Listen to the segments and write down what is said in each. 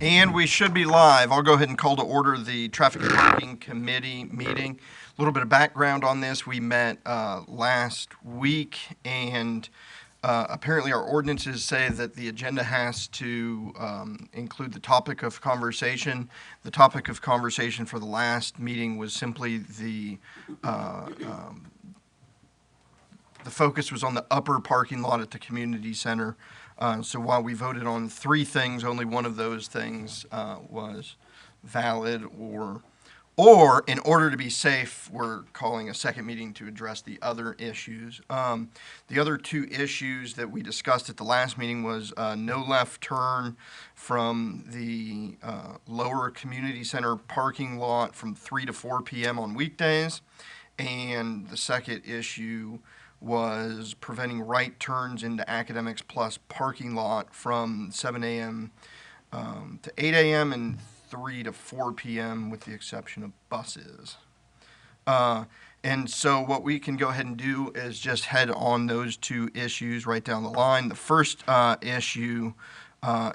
And we should be live. I'll go ahead and call to order the Traffic and Parking Committee meeting. A little bit of background on this. We met last week, and apparently our ordinances say that the agenda has to include the topic of conversation. The topic of conversation for the last meeting was simply the focus was on the upper parking lot at the community center. So while we voted on 3 things, only one of those things was valid, or in order to be safe, we're calling a second meeting to address the other issues. The other 2 issues that we discussed at the last meeting was no left turn from the lower community center parking lot from 3 to 4 p.m. on weekdays. And the second issue was preventing right turns into Academics Plus parking lot from 7 a.m. To 8 a.m. and 3 to 4 p.m. with the exception of buses. And so what we can go ahead and do is just head on those 2 issues right down the line. The first issue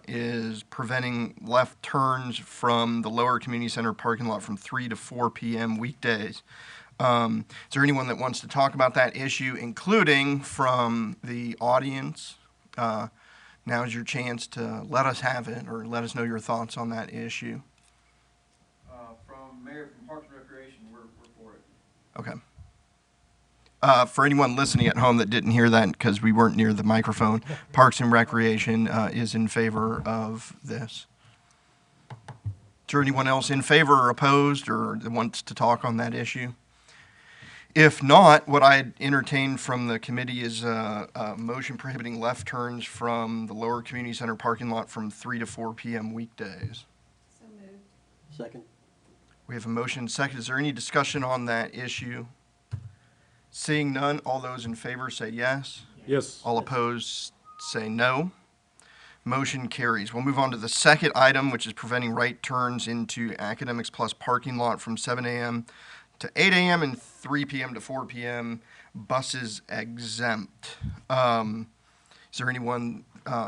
is preventing left turns from the lower community center parking lot from 3 to 4 p.m. weekdays. Is there anyone that wants to talk about that issue, including from the audience? Now's your chance to let us have it or let us know your thoughts on that issue. From Mayor from Parks and Recreation, we're for it. Okay. For anyone listening at home that didn't hear that because we weren't near the microphone, Parks and Recreation is in favor of this. Is there anyone else in favor or opposed or that wants to talk on that issue? If not, what I entertained from the committee is a motion prohibiting left turns from the lower community center parking lot from 3 to 4 p.m. weekdays. So moved. Second. We have a motion and second. Is there any discussion on that issue? Seeing none, all those in favor say yes. Yes. All opposed say no. Motion carries. We'll move on to the second item, which is preventing right turns into Academics Plus parking lot from 7 a.m. to 8 a.m. and 3 p.m. to 4 p.m. buses exempt. Is there anyone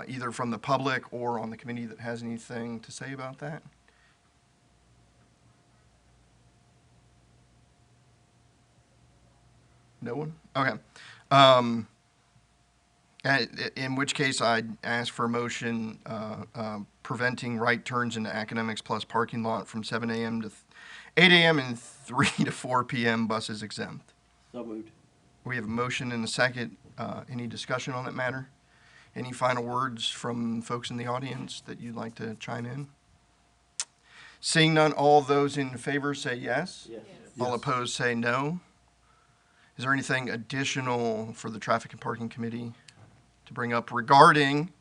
either from the public or on the committee that has anything to say about that? No one? Okay. In which case, I'd ask for a motion preventing right turns into Academics Plus parking lot from 7 a.m. to 8 a.m. and 3 to 4 p.m. buses exempt. So moved. We have a motion and a second. Any discussion on that matter? Any final words from folks in the audience that you'd like to chime in? Seeing none, all those in favor say yes. Yes. All opposed say no. Is there anything additional for the Traffic and Parking Committee to bring up regarding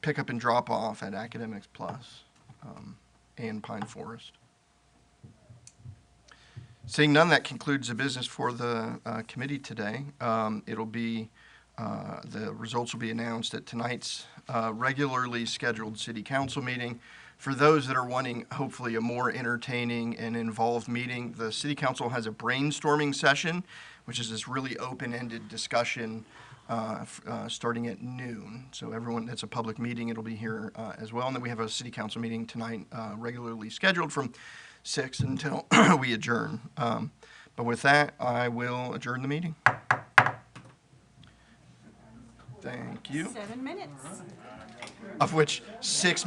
pickup and drop off at Academics Plus and Pine Forest? Seeing none, that concludes the business for the committee today. It'll be the results will be announced at tonight's regularly scheduled city council meeting. For those that are wanting, hopefully, a more entertaining and involved meeting, the city council has a brainstorming session, which is this really open-ended discussion starting at noon. So everyone, it's a public meeting. It'll be here as well. And then we have a city council meeting tonight regularly scheduled from 6 until we adjourn. But with that, I will adjourn the meeting. Thank you. 7 minutes. Of which 6